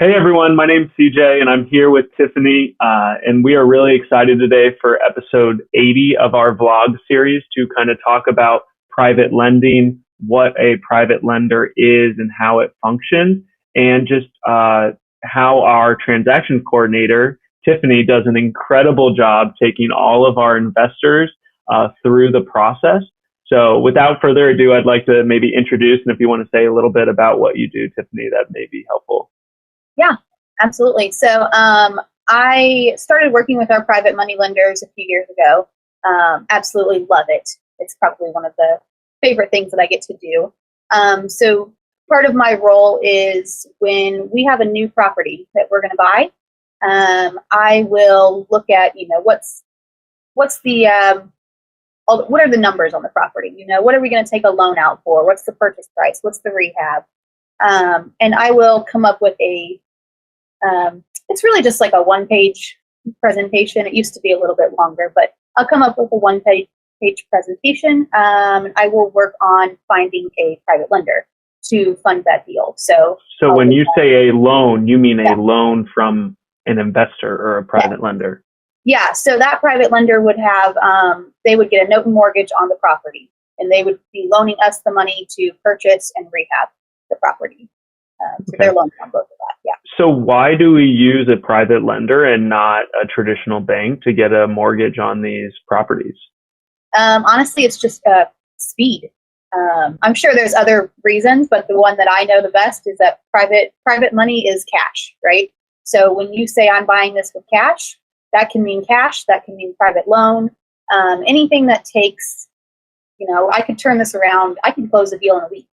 Hey everyone, my name's CJ and I'm here with Tiffany, and we are really excited today for episode 80 of our vlog series to kind of talk about private lending, what a private lender is and how it functions, and just how our transactions coordinator, Tiffany, does an incredible job taking all of our investors through the process. So without further ado, I'd like to maybe introduce, and if you want to say a little bit about what you do, Tiffany, that may be helpful. Yeah, absolutely. So I started working with our private money lenders a few years ago. Absolutely love it. It's probably one of the favorite things that I get to do. So part of my role is when we have a new property that we're going to buy, I will look at, what's the what are the numbers on the property? What are we going to take a loan out for? What's the purchase price? What's the rehab? And I will come up with it's really just like a one-page presentation. It used to be a little bit longer, but I'll come up with a one-page presentation. I will work on finding a private lender to fund that deal. So when you say a loan, you mean a loan from an investor or a private lender? Yeah, so that private lender would have, they would get a note and mortgage on the property, and they would be loaning us the money to purchase and rehab the property. So they're loaning on both of that, yeah. So why do we use a private lender and not a traditional bank to get a mortgage on these properties? Honestly, it's just speed. I'm sure there's other reasons, but the one that I know the best is that private money is cash, right? So when you say I'm buying this with cash, that can mean cash, that can mean private loan, anything that takes, I could turn this around, I can close a deal in a week.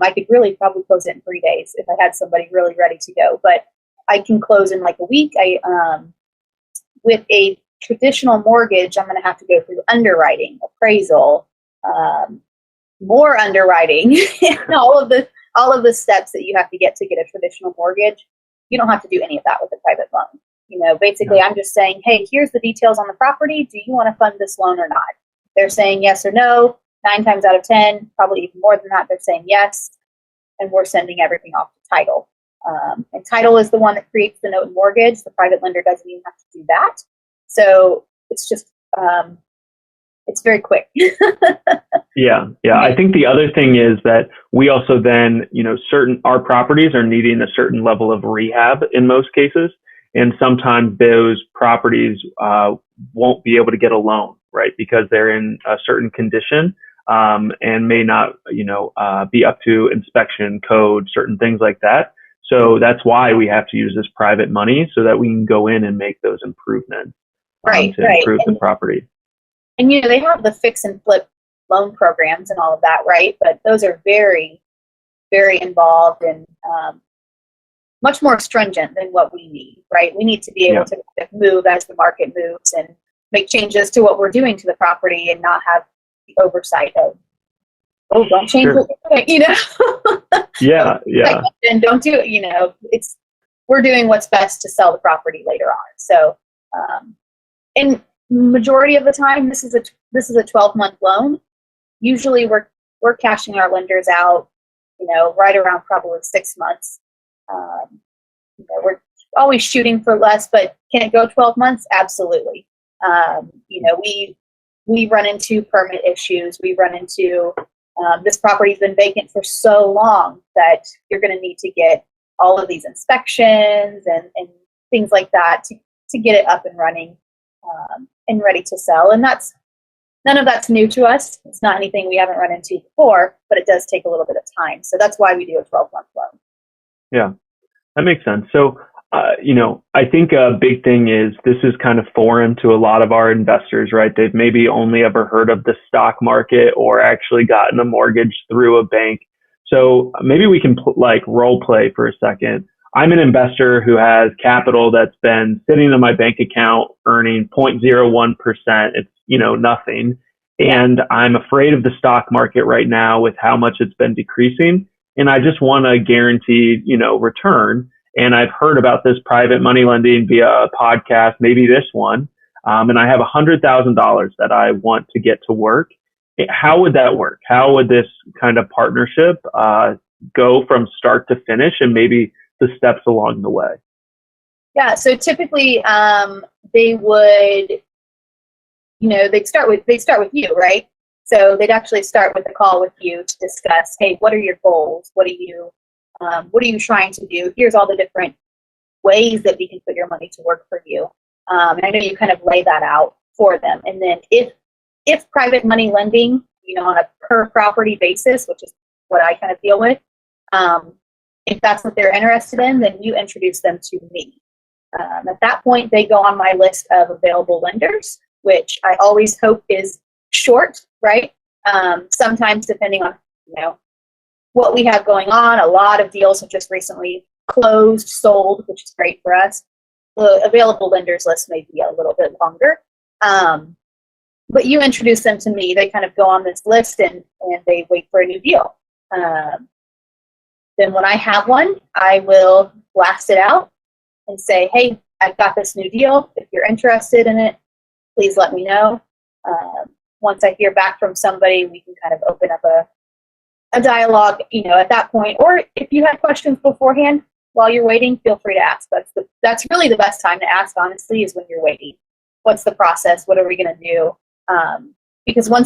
I could really probably close it in 3 days if I had somebody really ready to go, but I can close in like a week. With a traditional mortgage, I'm going to have to go through underwriting, appraisal, more underwriting, all of the steps that you have to get a traditional mortgage. You don't have to do any of that with a private loan. Basically, I'm just saying, hey, here's the details on the property. Do you want to fund this loan or not? They're saying yes or no. 9 times out of 10, probably even more than that, they're saying yes, and we're sending everything off to title. And title is the one that creates the note and mortgage. The private lender doesn't even have to do that. So it's just, it's very quick. Yeah. I think the other thing is that we also then, our properties are needing a certain level of rehab in most cases. And sometimes those properties won't be able to get a loan, right? Because they're in a certain condition and may not, be up to inspection code, certain things like that. So that's why we have to use this private money so that we can go in and make those improvements to improve the property. And, they have the fix and flip loan programs and all of that, right? But those are very, very involved and much more stringent than what we need, right? We need to be able to move as the market moves and make changes to what we're doing to the property and not have the oversight of, don't change what we're doing, Yeah. And don't do it, we're doing what's best to sell the property later on. So, and majority of the time, this is a 12-month loan. Usually we're cashing our lenders out, right around probably 6 months. We're always shooting for less, but can it go 12 months? Absolutely. We run into permit issues. We run into this property's been vacant for so long that you're going to need to get all of these inspections and things like that to get it up and running and ready to sell. And none of that's new to us. It's not anything we haven't run into before, but it does take a little bit of time. So that's why we do a 12-month loan. Yeah, that makes sense. So, I think a big thing is this is kind of foreign to a lot of our investors, right? They've maybe only ever heard of the stock market or actually gotten a mortgage through a bank. So maybe we can role play for a second. I'm an investor who has capital that's been sitting in my bank account earning 0.01%. It's, nothing. And I'm afraid of the stock market right now with how much it's been decreasing. And I just want a guaranteed, return. And I've heard about this private money lending via a podcast, maybe this one. And I have $100,000 that I want to get to work. How would that work? How would this kind of partnership go from start to finish? And maybe the steps along the way? Yeah, so typically they would, they'd start with you, right? So they'd actually start with a call with you to discuss, hey, what are your goals? What are you trying to do? Here's all the different ways that we can put your money to work for you. And I know you kind of lay that out for them. And then if private money lending, on a per property basis, which is what I kind of deal with, if that's what they're interested in, then you introduce them to me. At that point, they go on my list of available lenders, which I always hope is short, right? Sometimes depending on, what we have going on, a lot of deals have just recently closed, sold, which is great for us. The available lenders list may be a little bit longer. But you introduce them to me, they kind of go on this list and they wait for a new deal. Then when I have one, I will blast it out and say, hey, I've got this new deal. If you're interested in it, please let me know. Once I hear back from somebody, we can kind of open up a dialogue, at that point. Or if you have questions beforehand while you're waiting, feel free to ask. That's really the best time to ask, honestly, is when you're waiting. What's the process? What are we going to do? Because when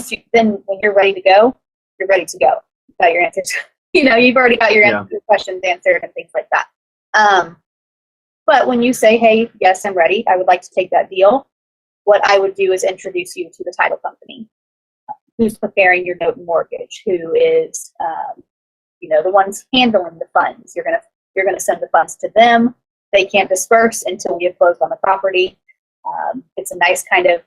you're ready to go, you're ready to go. You've got your answers. You've already got your questions answered and things like that. But when you say, hey, yes, I'm ready, I would like to take that deal, what I would do is introduce you to the title company who's preparing your note and mortgage, who is, the ones handling the funds. You're gonna send the funds to them. They can't disperse until we have closed on the property. It's a nice kind of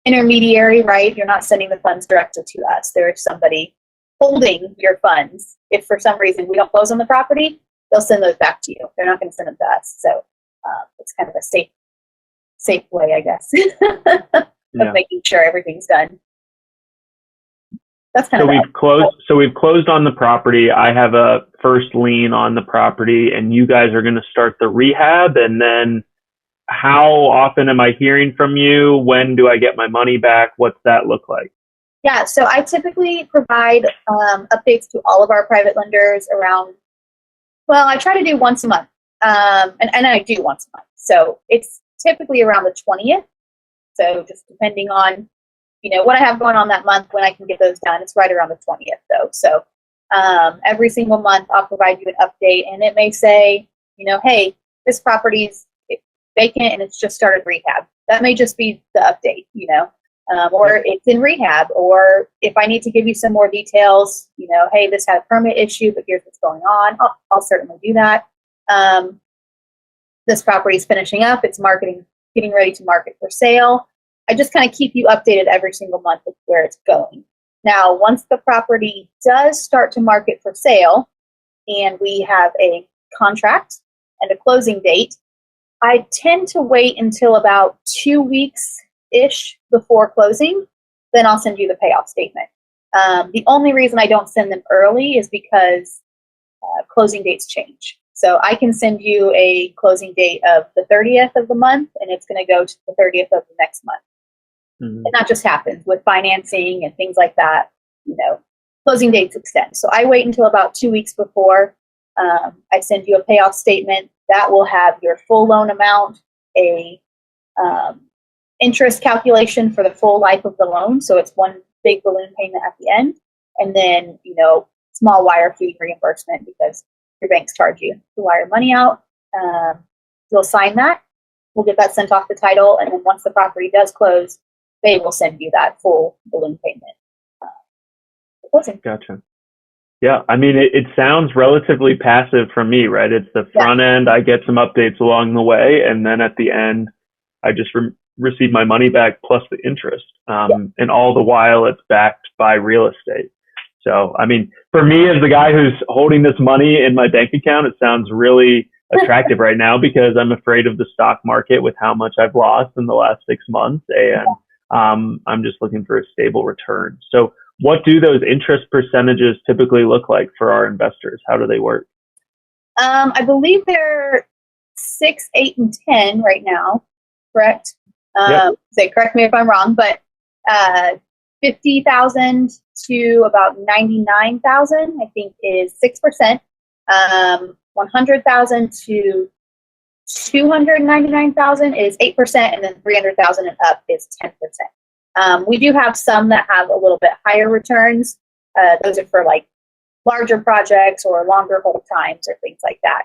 intermediary, right? You're not sending the funds directly to us. There is somebody holding your funds. If for some reason we don't close on the property, they'll send those back to you. They're not going to send them to us. So it's kind of a safe way, I guess, of making sure everything's done. That's kind of we've closed. So we've closed on the property. I have a first lien on the property, and you guys are going to start the rehab. And then, how often am I hearing from you? When do I get my money back? What's that look like? Yeah, so I typically provide updates to all of our private lenders around. Well, I try to do once a month, and I do once a month. So it's typically around the 20th. So just depending on, what I have going on that month, when I can get those done, it's right around the 20th though. So every single month I'll provide you an update, and it may say, hey, this property's vacant and it's just started rehab. That may just be the update, or it's in rehab, or if I need to give you some more details, hey, this had a permit issue, but here's what's going on. I'll certainly do that. This property is finishing up. It's getting ready to market for sale. I just kind of keep you updated every single month with where it's going. Now, once the property does start to market for sale and we have a contract and a closing date, I tend to wait until about 2 weeks-ish before closing. Then I'll send you the payoff statement. The only reason I don't send them early is because closing dates change. So I can send you a closing date of the 30th of the month, and it's going to go to the 30th of the next month. Mm-hmm. And that just happens with financing and things like that. Closing dates extend. So I wait until about 2 weeks before. I send you a payoff statement that will have your full loan amount, a interest calculation for the full life of the loan. So it's one big balloon payment at the end, and then small wire fee reimbursement because your banks charge you to wire money out. You'll sign that. We'll get that sent off the title, and then once the property does close, they will send you that full balloon payment. Gotcha. Yeah, I mean, it sounds relatively passive from me, right? It's the front end. I get some updates along the way, and then at the end, I just receive my money back plus the interest. And all the while, it's backed by real estate. So, I mean, for me as the guy who's holding this money in my bank account, it sounds really attractive right now because I'm afraid of the stock market with how much I've lost in the last 6 months. And I'm just looking for a stable return. So what do those interest percentages typically look like for our investors? How do they work? I believe they're 6, 8, and 10 right now, correct? Say, correct me if I'm wrong, but 50,000 to about 99,000, I think, is 6%. 100,000 to 299,000 is 8%, and then 300,000 and up is 10%. We do have some that have a little bit higher returns. Those are for like larger projects or longer hold times or things like that.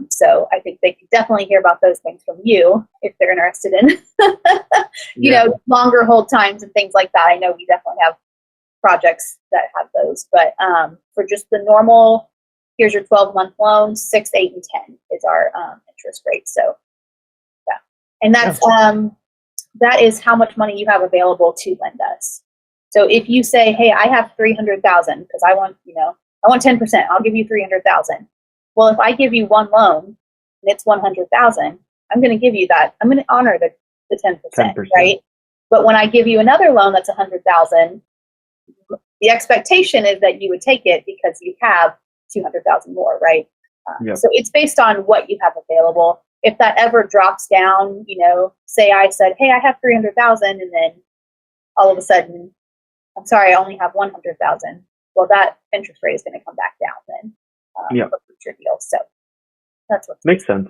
So I think they can definitely hear about those things from you if they're interested in, longer hold times and things like that. I know we definitely have projects that have those, but for just the normal, here's your 12-month loan, 6, 8, and 10 is our interest rate. So, yeah, and that's that is how much money you have available to lend us. So if you say, hey, I have 300,000 because I want 10%, I'll give you 300,000. Well, if I give you one loan and it's 100,000, I'm going to give you that. I'm going to honor the 10%, right? But when I give you another loan that's 100,000, the expectation is that you would take it because you have 200,000 more, right? So it's based on what you have available. If that ever drops down, say I said, hey, I have 300,000, and then all of a sudden, I'm sorry, I only have 100,000. Well, that interest rate is going to come back down then. For future deals. So that's what makes sense.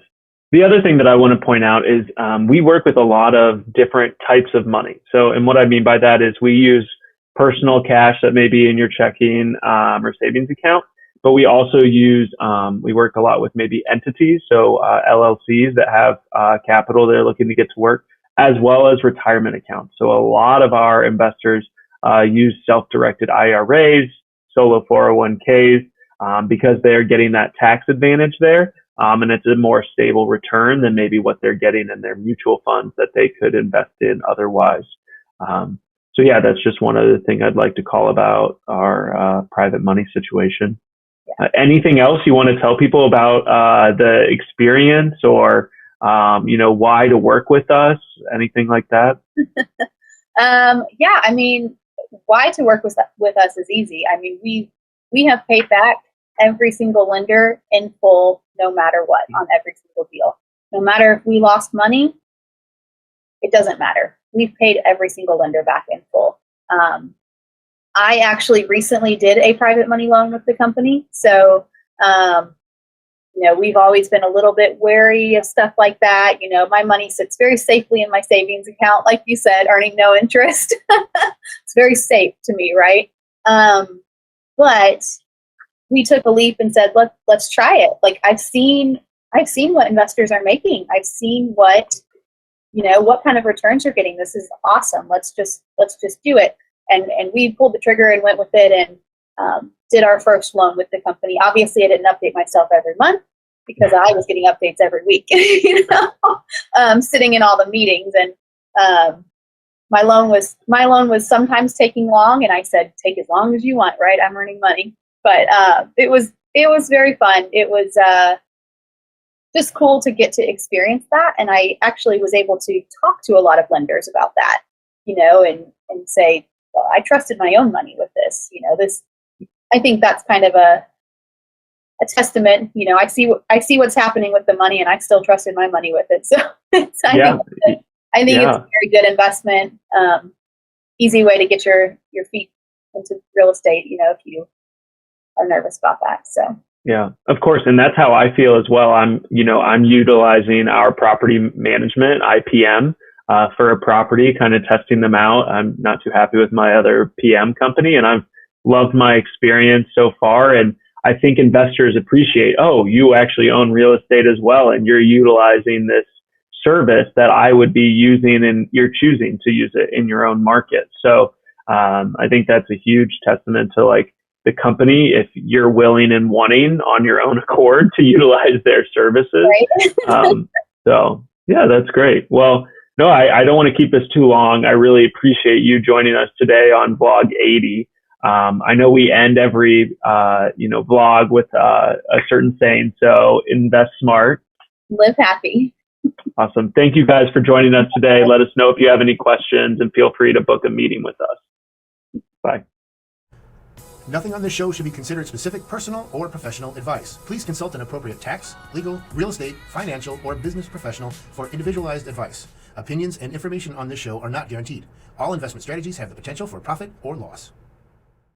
The other thing that I want to point out is we work with a lot of different types of money. So, and what I mean by that is we use personal cash that may be in your checking or savings account, but we also use, we work a lot with maybe entities, so LLCs that have capital they're looking to get to work, as well as retirement accounts. So a lot of our investors use self-directed IRAs, solo 401ks, because they're getting that tax advantage there. And it's a more stable return than maybe what they're getting in their mutual funds that they could invest in otherwise. So yeah, that's just one other thing I'd like to call about our private money situation. Anything else you want to tell people about the experience or, why to work with us? Anything like that? Yeah, I mean, why to work with us is easy. I mean, we have paid back every single lender in full, no matter what, on every single deal. No matter if we lost money, it doesn't matter. We've paid every single lender back in full. I actually recently did a private money loan with the company. So, we've always been a little bit wary of stuff like that. My money sits very safely in my savings account, like you said, earning no interest. It's very safe to me, right? But we took a leap and said, let's try it. Like I've seen what investors are making. I've seen what kind of returns you're getting. This is awesome. Let's just do it. And we pulled the trigger and went with it and did our first loan with the company. Obviously I didn't update myself every month because I was getting updates every week, sitting in all the meetings. And my loan was sometimes taking long, and I said, take as long as you want, right? I'm earning money. But it was very fun. It was just cool to get to experience that. And I actually was able to talk to a lot of lenders about that, and say, well, I trusted my own money with this. I think that's kind of a testament. I see what's happening with the money, and I still trusted my money with it. So I think it's a very good investment. Easy way to get your feet into real estate, if you are nervous about that. So yeah, of course. And that's how I feel as well. I'm utilizing our property management, IPM, for a property, kind of testing them out. I'm not too happy with my other PM company, and I've loved my experience so far. And I think investors appreciate, you actually own real estate as well, and you're utilizing this service that I would be using, and you're choosing to use it in your own market. So I think that's a huge testament to the company, if you're willing and wanting on your own accord to utilize their services. Right. So yeah, that's great. Well, no, I don't want to keep this too long. I really appreciate you joining us today on Vlog 80. I know we end every, vlog with a certain saying. So invest smart, live happy. Awesome. Thank you guys for joining us today. Let us know if you have any questions, and feel free to book a meeting with us. Bye. Nothing on this show should be considered specific personal or professional advice. Please consult an appropriate tax, legal, real estate, financial, or business professional for individualized advice. Opinions and information on this show are not guaranteed. All investment strategies have the potential for profit or loss.